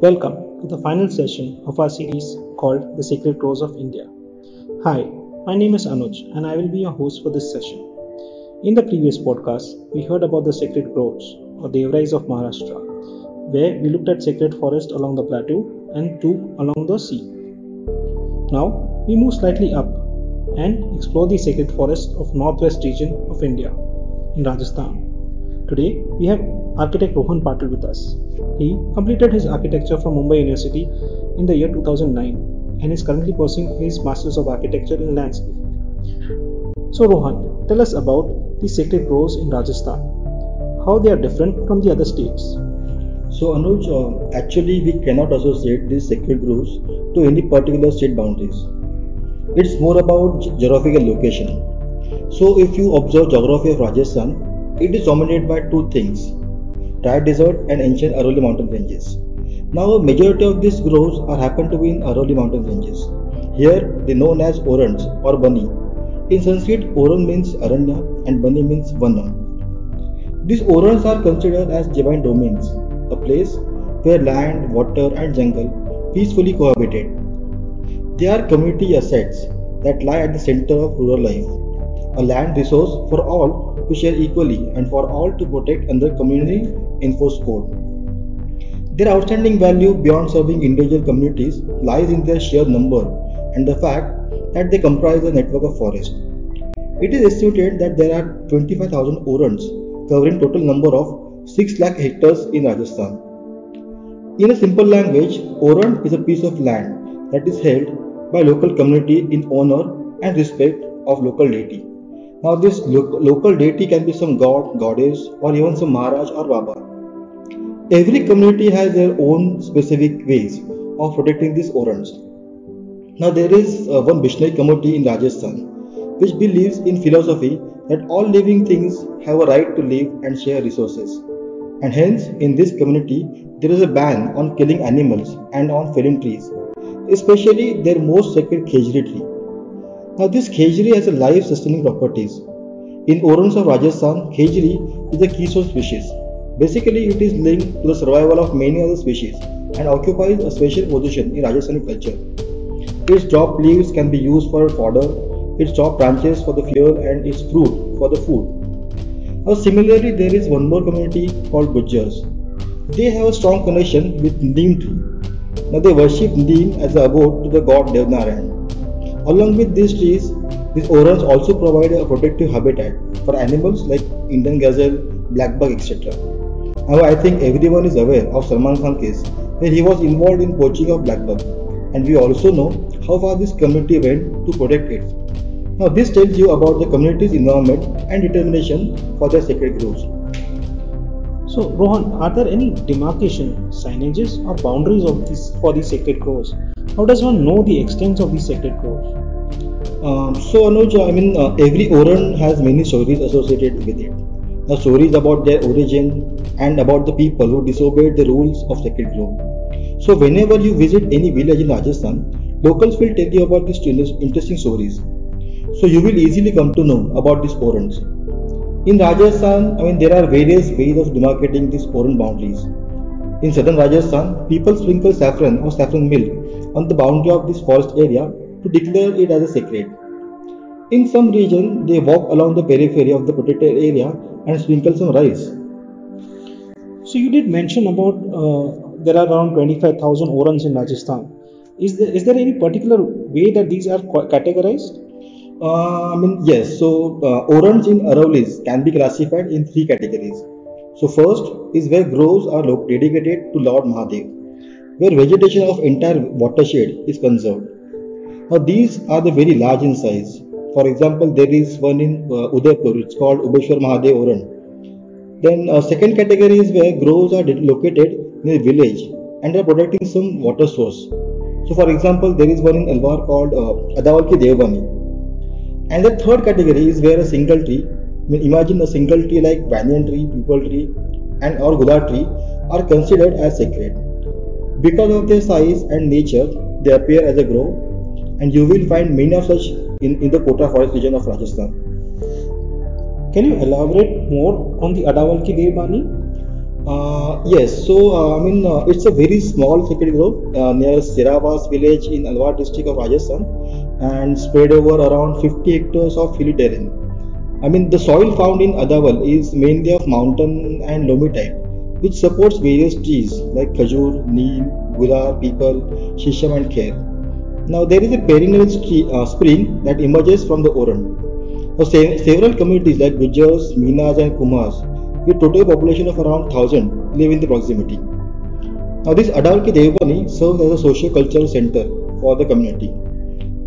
Welcome to the final session of our series called The Sacred Groves of India. Hi, my name is Anuj and I will be your host for this session. In the previous podcast, we heard about the sacred groves or Devrais of Maharashtra, where we looked at sacred forest along the plateau and two along the sea. Now, we move slightly up and explore the sacred forest of northwest region of India in Rajasthan. Today, we have architect Rohan Patil with us. He completed his architecture from Mumbai University in the year 2009 and is currently pursuing his Masters of Architecture in Landscape. So Rohan, tell us about the sacred groves in Rajasthan, how they are different from the other states. So Anuj, actually we cannot associate these sacred groves to any particular state boundaries. It's more about geographical location. So if you observe geography of Rajasthan, it is dominated by two things: dry desert and ancient Aravalli mountain ranges. Now, a majority of these groves are happen to be in Aravalli mountain ranges. Here, they are known as Orans or Bani. In Sanskrit, Oran means Aranya and Bani means Vana. These Orans are considered as divine domains, a place where land, water, and jungle peacefully cohabited. They are community assets that lie at the center of rural life, a land resource for all to share equally and for all to protect under community enforced code. Their outstanding value beyond serving individual communities lies in their sheer number and the fact that they comprise a network of forests. It is estimated that there are 25,000 Orans covering total number of 6 lakh hectares in Rajasthan. In a simple language, Oran is a piece of land that is held by local community in honor and respect of local deity. Now this local deity can be some god, goddess or even some Maharaj or Baba. Every community has their own specific ways of protecting these Orans. Now there is one Bishnoi community in Rajasthan which believes in philosophy that all living things have a right to live and share resources. And hence in this community there is a ban on killing animals and on felling trees, especially their most sacred khejri tree. Now this khejri has a life sustaining properties. In Orans of Rajasthan, khejri is a keystone species. Basically, it is linked to the survival of many other species and occupies a special position in Rajasthani culture. Its drop leaves can be used for fodder, its top branches for the fuel and its fruit for the food. Now similarly, there is one more community called Gujjars. They have a strong connection with Neem tree. Now they worship Neem as the abode to the god Devnarayan. Along with these trees, these Orans also provide a protective habitat for animals like Indian gazelle, blackbuck, etc. Now I think everyone is aware of Salman Khan case where he was involved in poaching of blackbuck, and we also know how far this community went to protect it. Now this tells you about the community's involvement and determination for their sacred groves. So Rohan, are there any demarcation, signages or boundaries of for these sacred groves? How does one know the extent of these sacred groves? So Anuj, every Oran has many stories associated with it. The stories about their origin and about the people who disobeyed the rules of sacred grove. So whenever you visit any village in Rajasthan, locals will tell you about these interesting stories. So you will easily come to know about these Orans. In Rajasthan, there are various ways of demarcating these Oran boundaries. In southern Rajasthan, people sprinkle saffron or saffron milk on the boundary of this forest area to declare it as a sacred. In some region, they walk along the periphery of the protected area and sprinkle some rice. So you did mention about there are around 25,000 Orans in Rajasthan. Is there any particular way that these are categorized? Yes. So Orans in Aravallis can be classified in three categories. So first is where groves are dedicated to Lord Mahadev, where vegetation of entire watershed is conserved. Now these are the very large in size. For example, there is one in Udaipur, it's called Ubeshwar Mahadev Oran. Then second category is where groves are located near a village and are protecting some water source. So for example, there is one in Alwar called Adawal Ki Devbani. And the third category is where a single tree, imagine a single tree like banyan tree, peepal tree and or gudar tree are considered as sacred. Because of their size and nature, they appear as a grove, and you will find many of such in the Kota forest region of Rajasthan. Can you elaborate more on the Adawal Ki Devbani? Yes, it's a very small sacred grove near Siravas village in Alwar district of Rajasthan and spread over around 50 hectares of hilly terrain. The soil found in Adawal is mainly of mountain and loamy type, which supports various trees like khajur, neem, gular, peepal, shisham, and kher. Now, there is a perennial spring that emerges from the Oran. Now, several communities like Gujars, Meenas, and Kumars, with total population of around 1000, live in the proximity. Now, this Adawal Ki Devbani serves as a socio-cultural center for the community.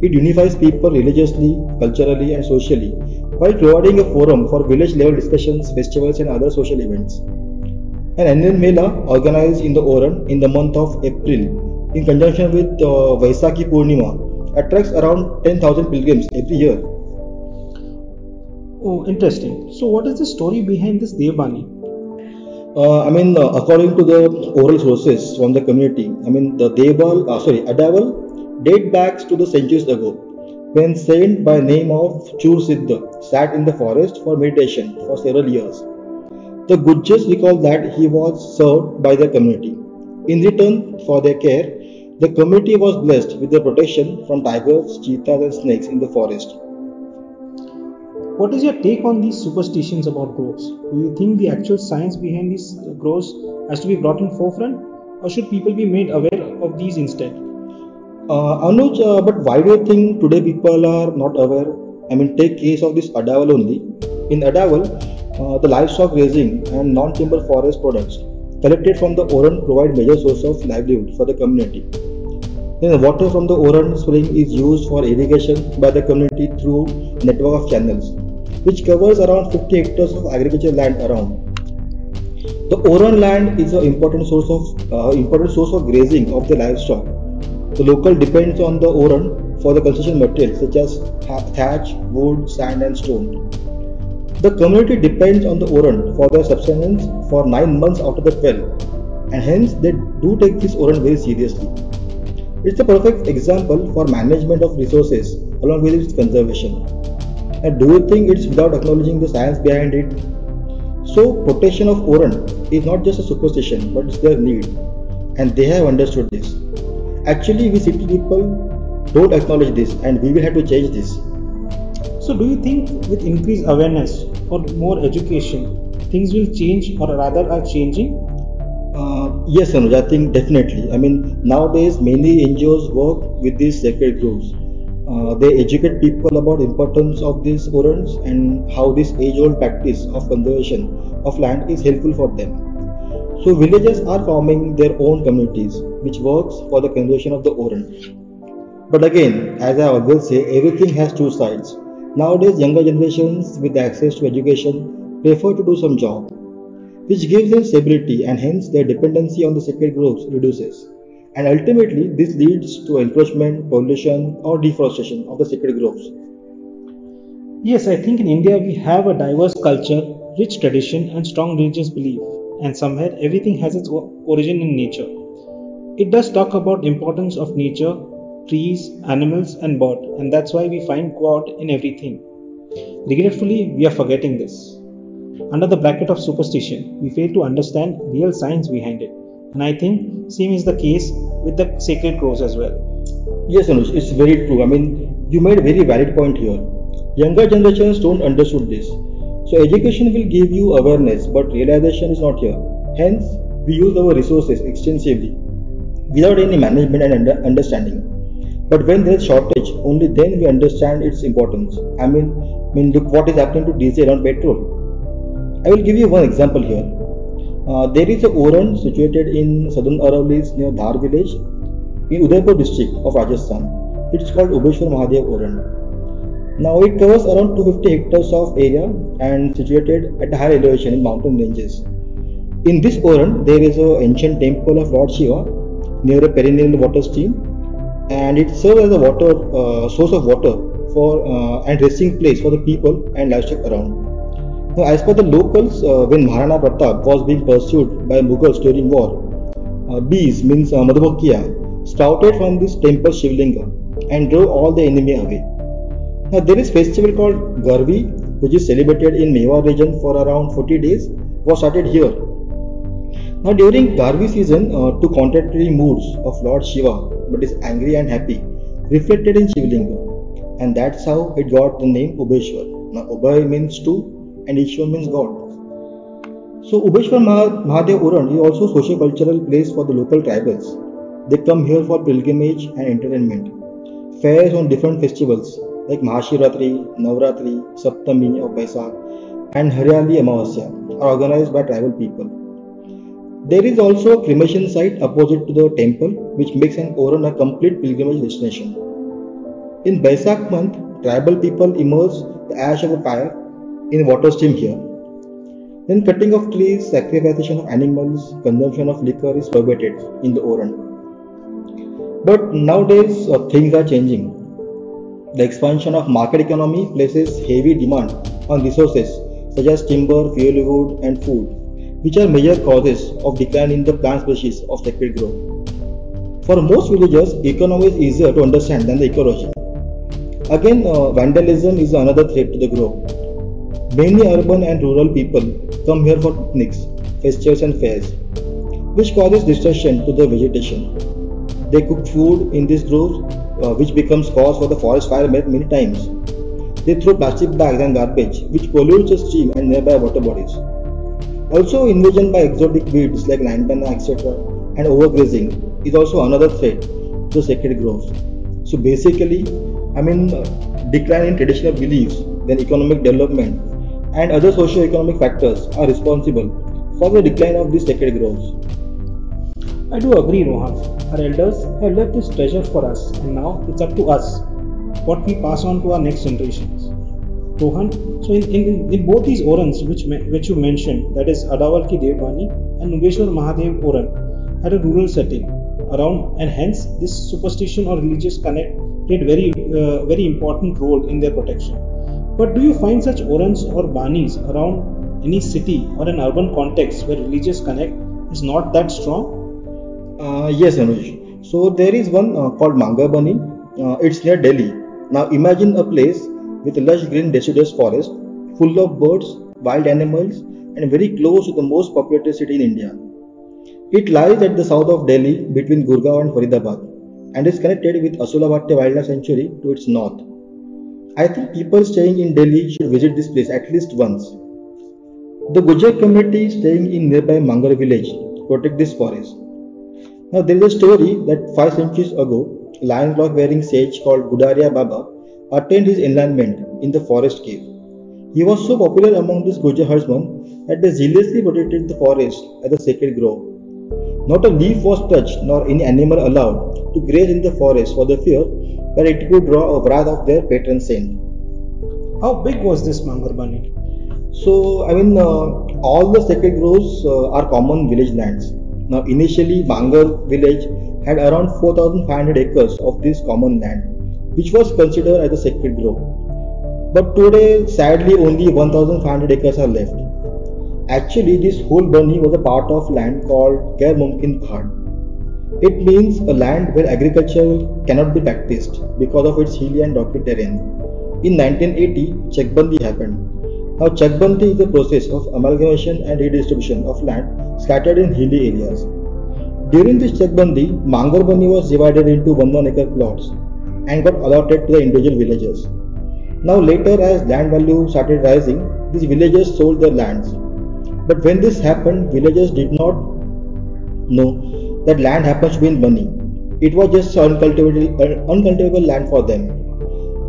It unifies people religiously, culturally, and socially while providing a forum for village level discussions, festivals, and other social events. An annual Mela organized in the Oran in the month of April in conjunction with Vaisakhi Purnima attracts around 10,000 pilgrims every year. Oh, interesting. So, what is the story behind this Devbani? According to the oral sources from the community, Adawal date back to the centuries ago when saint by name of Chur Siddha sat in the forest for meditation for several years. The Gujjars recall that he was served by the community. In return for their care, the community was blessed with the protection from tigers, cheetahs, and snakes in the forest. What is your take on these superstitions about groves? Do you think the actual science behind these groves has to be brought in forefront, or should people be made aware of these instead? But why do you think today people are not aware? Take case of this Adawal only. In Adawal, the livestock grazing and non-timber forest products collected from the Oran provide major source of livelihood for the community. Then the water from the Oran spring is used for irrigation by the community through a network of channels, which covers around 50 hectares of agricultural land around. The Oran land is an important source of grazing of the livestock. The local depends on the Oran for the construction materials such as thatch, wood, sand, and stone. The community depends on the Oran for their subsistence for 9 months out of the 12, and hence they do take this Oran very seriously. It's a perfect example for management of resources along with its conservation. And do you think it's without acknowledging the science behind it? So, protection of Oran is not just a superstition, but it's their need, and they have understood this. Actually, we city people don't acknowledge this, and we will have to change this. So, do you think with increased awareness or more education, things will change or rather are changing? Yes, Anuj, I think definitely. Nowadays many NGOs work with these sacred groves. They educate people about importance of these Orans and how this age-old practice of conservation of land is helpful for them. So villages are forming their own communities, which works for the conservation of the Oran. But again, as I always say, everything has two sides. Nowadays, younger generations with access to education prefer to do some job, which gives them stability and hence their dependency on the sacred groves reduces. And ultimately, this leads to encroachment, pollution, or deforestation of the sacred groves. Yes, I think in India we have a diverse culture, rich tradition, and strong religious belief, and somewhere everything has its origin in nature. It does talk about importance of nature, trees, animals, and bird, and that's why we find God in everything. Regretfully, we are forgetting this. Under the bracket of superstition, we fail to understand real science behind it, and I think same is the case with the sacred groves as well. Yes, Anush, it's very true. You made a very valid point here. Younger generations don't understood this. So education will give you awareness, but realization is not here. Hence, we use our resources extensively without any management and understanding. But when there is shortage, only then we understand its importance. Look what is happening to diesel and petrol. I will give you one example here. There is a Oran situated in southern Aravali's near Dhar village in Udaipur district of Rajasthan. It's called Ubeshwar Mahadev Oran. Now it covers around 250 hectares of area and situated at a high elevation in mountain ranges. In this Oran, there is an ancient temple of Lord Shiva near a perennial water stream, and it serves as a source of water for and resting place for the people and livestock around. Now, as per the locals, when Maharana Pratap was being pursued by Mughals during war, bees means Madhubakya sprouted from this temple Shivlinga and drove all the enemy away. Now there is festival called Garvi, which is celebrated in Mewar region for around 40 days, was started here. Now during Garvi season, two contradictory moods of Lord Shiva, but is angry and happy, reflected in Shivlinga, and that's how it got the name Ubeshwar. Now Ubay means two, and Ishwar means God. So Ubeshwar Mahadev Uran is also a socio-cultural place for the local tribals. They come here for pilgrimage and entertainment. Fairs on different festivals like Mahashivratri, Navratri, Saptami or Paisak, and Haryali Amavasya are organized by tribal people. There is also a cremation site opposite to the temple which makes an Oran a complete pilgrimage destination. In Baisak month, tribal people immerse the ash of a fire in water stream here. Then cutting of trees, sacrification of animals, consumption of liquor is prohibited in the Oran. But nowadays things are changing. The expansion of market economy places heavy demand on resources such as timber, fuel wood and food, which are major causes of decline in the plant species of sacred grove. For most villagers, economy is easier to understand than the ecology. Again, vandalism is another threat to the grove. Many urban and rural people come here for picnics, festivals and fairs, which causes destruction to the vegetation. They cook food in these groves, which becomes cause for the forest fire many times. They throw plastic bags and garbage, which pollutes the stream and nearby water bodies. Also, invasion by exotic weeds like lantana, etc., and overgrazing is also another threat to the sacred groves. So basically, decline in traditional beliefs, then economic development, and other socio-economic factors are responsible for the decline of these sacred groves. I do agree, Rohan. Our elders have left this treasure for us, and now it's up to us what we pass on to our next generations. Rohan, so in both these Orans which you mentioned, that is Adawal ki Devbani and Ubeshwar Mahadev Oran, had a rural setting around, and hence this superstition or religious connect played very important role in their protection. But do you find such Orans or Banis around any city or an urban context where religious connect is not that strong? Yes, Anuj. So there is one called Mangarbani. It's near Delhi. Now imagine a place with a lush green deciduous forest, full of birds, wild animals, and very close to the most populated city in India. It lies at the south of Delhi between Gurgaon and Faridabad, and is connected with Asulabhatia Wildlife Sanctuary to its north. I think people staying in Delhi should visit this place at least once. The Gujar community staying in nearby Mangar village protect this forest. Now there is a story that 5 centuries ago, a lion cloth wearing sage called Gudaria Baba attained his enlightenment in the forest cave. He was so popular among these Gujar herdsmen that they zealously protected the forest as a sacred grove. Not a leaf was touched nor any animal allowed to graze in the forest for the fear that it could draw a wrath of their patron saint. How big was this Mangarbani? So, all the sacred groves are common village lands. Now, initially, Mangar village had around 4,500 acres of this common land, which was considered as a sacred grove. But today, sadly, only 1,500 acres are left. Actually, this whole Bani was a part of land called Gair Mumkin Pahad. It means a land where agriculture cannot be practiced because of its hilly and rocky terrain. In 1980, Chakbandi happened. Now, Chakbandi is a process of amalgamation and redistribution of land scattered in hilly areas. During this Chakbandi, Mangarbani was divided into 1 acre plots and got allotted to the individual villagers. Now, later, as land value started rising, these villagers sold their lands. But when this happened, villagers did not know that land happens to be in Bani. It was just uncultivable land for them.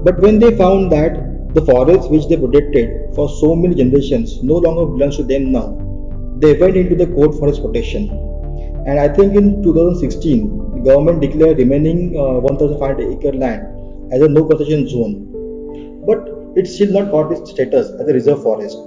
But when they found that the forest which they protected for so many generations no longer belongs to them now, they went into the court for its protection. And I think in 2016, the government declared remaining 1,500 acre land as a no concession zone. But it still not got its status as a reserve forest.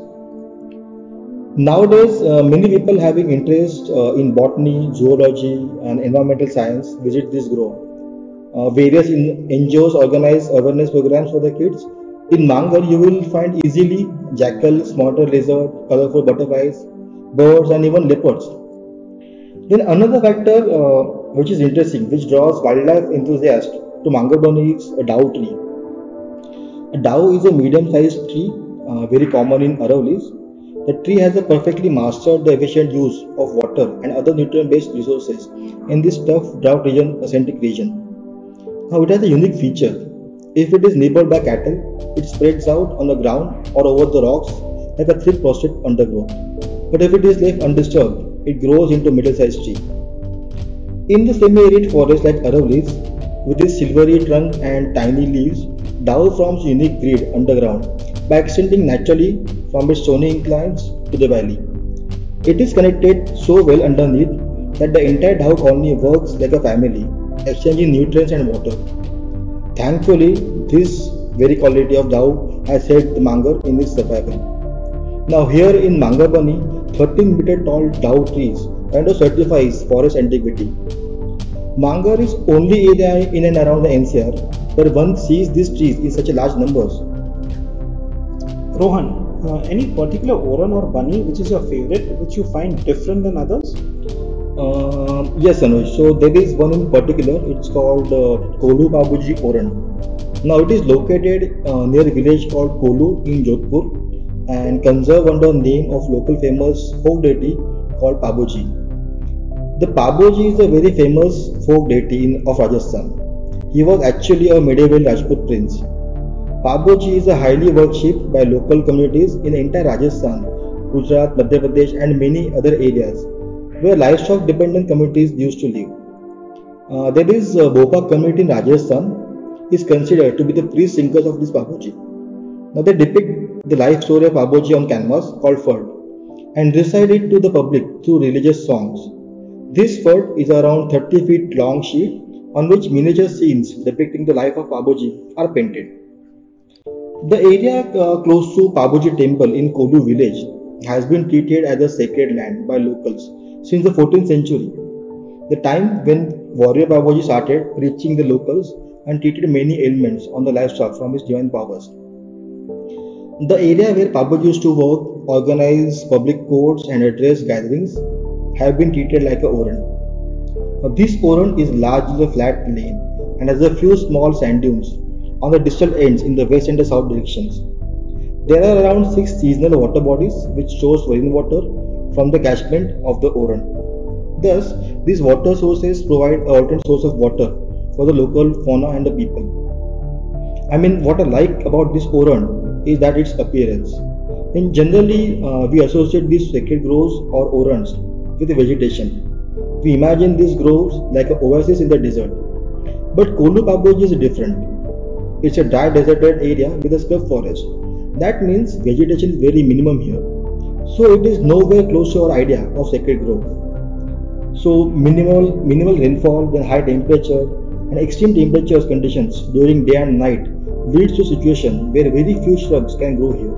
Nowadays, many people having interest in botany, zoology and environmental science visit this grove. Various NGOs organize awareness programs for the kids. In Mangar, you will find easily jackals, monitor lizard, colorful butterflies, birds and even leopards. Then another factor which is interesting, which draws wildlife enthusiasts to Mangarbani is a dao tree. A dao is a medium-sized tree, very common in Aravali's. The tree has perfectly mastered the efficient use of water and other nutrient-based resources in this tough drought region, acidic region. Now it has a unique feature. If it is nibbled by cattle, it spreads out on the ground or over the rocks like a thick prostrate undergrowth. But if it is left undisturbed, it grows into a middle-sized tree. In the semi-arid forest like Aravallis, with its silvery trunk and tiny leaves, Dow forms a unique grid underground by extending naturally from its stony inclines to the valley. It is connected so well underneath that the entire Dow colony works like a family, exchanging nutrients and water. Thankfully, this very quality of Dow has helped the Mangar in its survival. Now here in Mangabani, 13-meter tall Dow trees kind of certifies forest antiquity. Mangar is only area in and around the NCR where one sees these trees in such a large numbers. Rohan, any particular Oran or Bunny which is your favorite, which you find different than others? Yes, Anuj. So there is one in particular. It's called Kolu Babuji Oran. Now it is located near a village called Kolu in Jodhpur and conserved under the name of local famous folk deity called Babuji. The Babuji is a very famous folk deity of Rajasthan. He was actually a medieval Rajput prince. Babuji is a highly worshipped by local communities in entire Rajasthan, Gujarat, Madhya Pradesh and many other areas where livestock dependent communities used to live. There is a Bhopa community in Rajasthan is considered to be the pre-thinkers of this Babuji. Now they depict the life story of Babuji on canvas called Fard and recite it to the public through religious songs. This Fard is around 30 feet long sheet on which miniature scenes depicting the life of Babuji are painted. The area close to Babuji temple in Kolu village has been treated as a sacred land by locals since the 14th century, the time when warrior Babuji started preaching the locals and treated many ailments on the livestock from his divine powers. The area where Babuji used to work, organize public courts and address gatherings have been treated like a Oran. Now, this Oran is largely a flat plain and has a few small sand dunes on the distal ends in the west and the south directions. There are around 6 seasonal water bodies which stores rainwater from the catchment of the Oran. Thus, these water sources provide an alternate source of water for the local fauna and the people. What I like about this Oran is that its appearance. Generally, we associate these sacred groves or Orans with the vegetation. We imagine these groves like an oasis in the desert. But Kolu Babuji is different. It's a dry deserted area with a scrub forest. That means vegetation is very minimum here. So it is nowhere close to our idea of sacred grove. So minimal rainfall, then high temperature and extreme temperatures conditions during day and night leads to a situation where very few shrubs can grow here.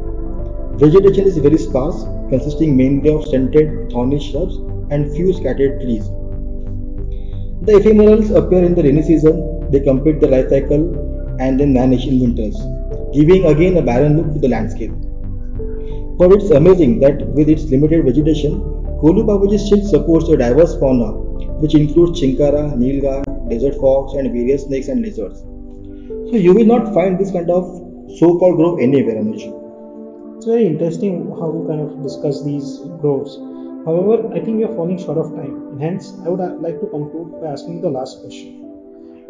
Vegetation is very sparse, consisting mainly of stunted thorny shrubs and few scattered trees. The ephemerals appear in the rainy season, they complete the life cycle and then vanish in winters, giving again a barren look to the landscape. But it's amazing that with its limited vegetation, Kolu Babuji still supports a diverse fauna which includes chinkara, nilgai, desert fox and various snakes and lizards. So you will not find this kind of so-called grove anywhere, Anuj. It's very interesting how we kind of discuss these groves. However, I think we are falling short of time, and hence I would like to conclude by asking the last question.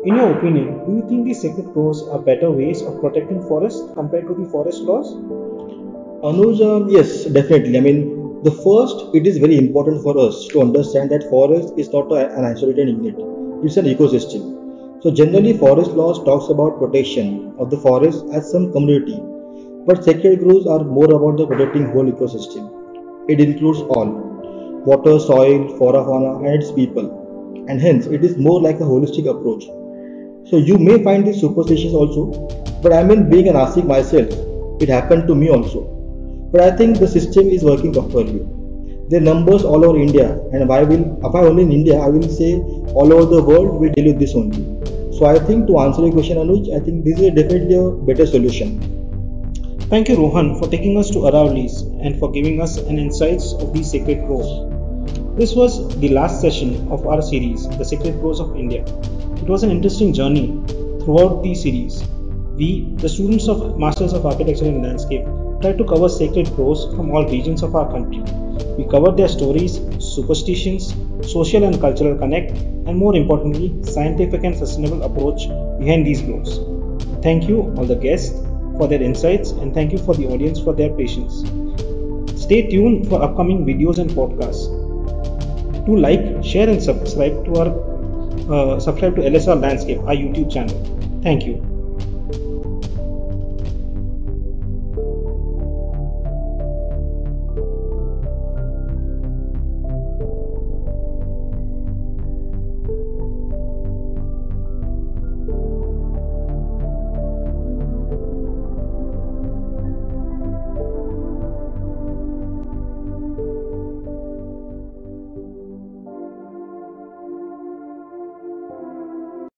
In your opinion, do you think these sacred groves are better ways of protecting forests compared to the forest laws? Anuj, yes, definitely. The first, it is very important for us to understand that forest is not an isolated unit. It's an ecosystem. So generally, forest laws talks about protection of the forest as some community, but sacred groves are more about the protecting whole ecosystem. It includes all: water, soil, flora, fauna, and its people, and hence it is more like a holistic approach. So you may find this superstitious also, but being an Asik myself, it happened to me also. But I think the system is working properly. There are numbers all over India, and if I only in India, I will say all over the world we deal with this only. So I think to answer your question, Anuj, I think this is definitely a better solution. Thank you, Rohan, for taking us to Aravallis and for giving us an insights of these sacred groves. This was the last session of our series, The Sacred Groves of India. It was an interesting journey throughout the series. We, the students of Masters of Architecture and Landscape, try to cover sacred groves from all regions of our country. We cover their stories, superstitions, social and cultural connect, and more importantly, scientific and sustainable approach behind these groves. Thank you, all the guests, for their insights, and thank you for the audience for their patience. Stay tuned for upcoming videos and podcasts. Do like, share, and subscribe to LSR Landscape, our YouTube channel. Thank you.